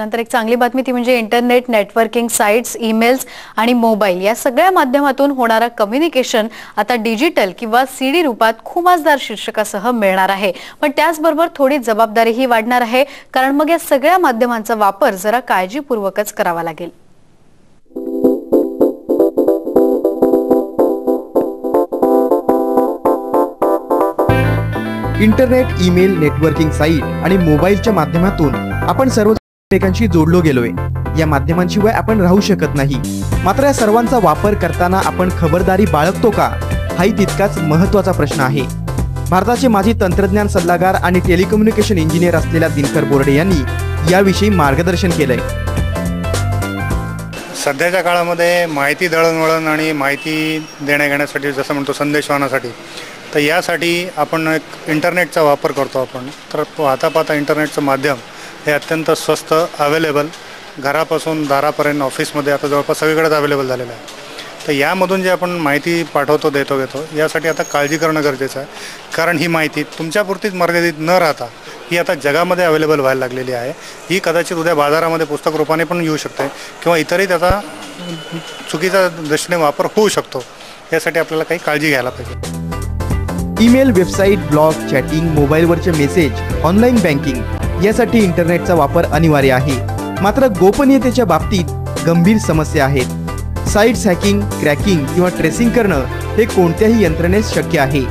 त्यानंतर एक चांगली बातमी ती म्हणजे इंटरनेट, नेटवर्किंग साइट्स, ईमेल्स आणि मोबाईल या सगळ्या माध्यमातून होणारा कम्युनिकेशन आता डिजिटल किंवा सीडी रूपात खुमासदार शीर्षकासह मिळणार आहे। पण त्याचबरोबर थोडी जबाबदारीही वाढणार आहे, कारण मग या सगळ्या माध्यमांचा वापर जरा काळजीपूर्वकच करावा लागेल। इंटरनेट, ईमेल, नेटवर्किंग साइट आणि मोबाईलच्या माध्यमातून आपण सर्व एकमेकांशी जोडलो गेलोय। या माध्यमांशिवाय आपण राहू शकत नाही। मात्र या सर्वांचा वापर करताना आपण खबरदारी बाळगतो का, हाही तितकाच महत्त्वाचा प्रश्न आहे। भारताचे माजी तंत्रज्ञान सल्लागार आणि टेलिकम्युनिकेशन इंजिनियर असलेल्या दिनकर बोर्डे यांनी याविषयी मार्गदर्शन केलंय। सध्याच्या काळामध्ये माहिती दळणवळण आणि माहिती देण्याघेण्यासाठी, जसं म्हणतो संदेशवहनासाठी, तर यासाठी आपण एक इंटरनेटचा वापर करतो आपण। तर पाहता इंटरनेटचं माध्यम हे अत्यंत स्वस्त, अवेलेबल, घरापासून दारापर्यंत, ऑफिसमध्ये आता जवळपास सगळीकडेच अवेलेबल झालेलं आहे। तर यामधून जे आपण माहिती पाठवतो, घेतो, यासाठी आता काळजी करणं गरजेचं आहे, कारण ही माहिती तुमच्यापुरतीच मर्यादित न राहता ही आता जगामध्ये अवेलेबल व्हायला लागलेली आहे। ही कदाचित उद्या बाजारामध्ये पुस्तक रूपाने पण येऊ शकते किंवा इतरही त्याचा चुकीचा दृष्टीने वापर होऊ शकतो। यासाठी आपल्याला काही काळजी घ्यायला पाहिजे। ईमेल, वेबसाईट, ब्लॉग, चॅटिंग, मोबाईलवरचे मेसेज, ऑनलाईन बँकिंग यासाठी इंटरनेटचा वापर अनिवार्य आहे। मात्र गोपनीयतेच्या बाबतीत गंभीर समस्या आहेत। साइट्स हॅकिंग, क्रॅकिंग किंवा ट्रेसिंग करणं हे कोणत्याही यंत्रणेत शक्य आहे।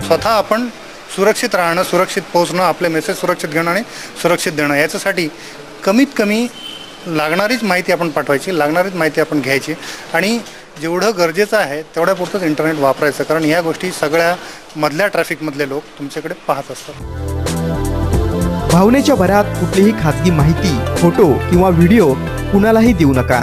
स्वतः आपण सुरक्षित राहणं, सुरक्षित पोहोचणं, आपले मेसेज सुरक्षित घेणं आणि सुरक्षित देणं, याच्यासाठी कमीत कमी लागणारीच माहिती आपण पाठवायची, लागणारीच माहिती आपण घ्यायची आणि जेवढं गरजेचं आहे तेवढ्यापुरतंच इंटरनेट वापरायचं, कारण या गोष्टी सगळ्या मधल्या ट्रॅफिकमधले लोक तुमच्याकडे पाहत असतात। भावनेच्या भरात कुठलीही खाजगी माहिती, फोटो किंवा व्हिडिओ कुणालाही देऊ नका।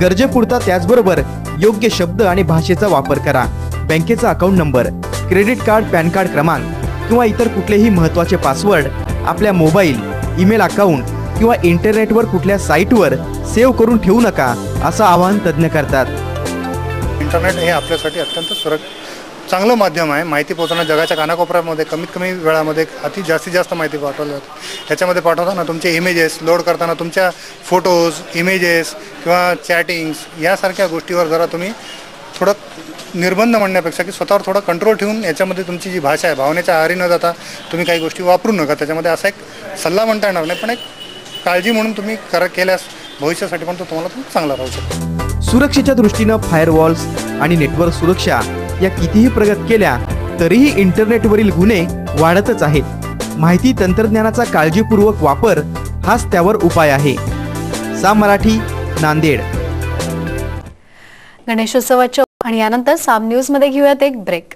गरजेपुरता, त्याचबरोबर योग्य शब्द आणि भाषेचा वापर करा। बँकेचा account number, credit card, pan card क्रमांक किंवा इतर कुठलेही महत्त्वाचे पासवर्ड आपल्या मोबाईल, ईमेल अकाउंट किंवा इंटरनेटवर कुठल्या साईटवर सेव्ह करून ठेवू नका, असं आवाहन तज्ज्ञ करतात। इंटरनेट हे आपल्यासाठी अत्यंत चांगलं माध्यम आहे। माहिती पोहोचणं जगाच्या कानाकोपऱ्यामध्ये कमीत कमी वेळामध्ये जास्तीत जास्त माहिती पाठवली जाते। ह्याच्यामध्ये पाठवताना तुमचे इमेजेस लोड करताना तुमच्या फोटोज, इमेजेस किंवा चॅटिंग्स यासारख्या गोष्टीवर जरा तुम्ही थोडं निर्बंध म्हणण्यापेक्षा की स्वतःवर थोडा कंट्रोल ठेवून याच्यामध्ये तुमची जी भाषा आहे, भावनेच्या आहारी न जाता तुम्ही काही गोष्टी वापरू नका। त्याच्यामध्ये असा एक सल्ला म्हणता येणार नाही, पण एक काळजी म्हणून तुम्ही केल्यास भविष्यासाठी पण तो तुम्हाला चांगला राहू शकतो। सुरक्षेच्या दृष्टीनं फायरवॉल्स आणि नेटवर्क सुरक्षा या कितीही प्रगत केल्या तरीही इंटरनेटवरील गुन्हे वाढतच आहेत। माहिती तंत्रज्ञानाचा काळजीपूर्वक वापर हाच त्यावर उपाय आहे। साम मराठी, नांदेड। गणेशोत्सवाच्या आणि यानंतर साम न्यूज मध्ये घेऊयात एक ब्रेक।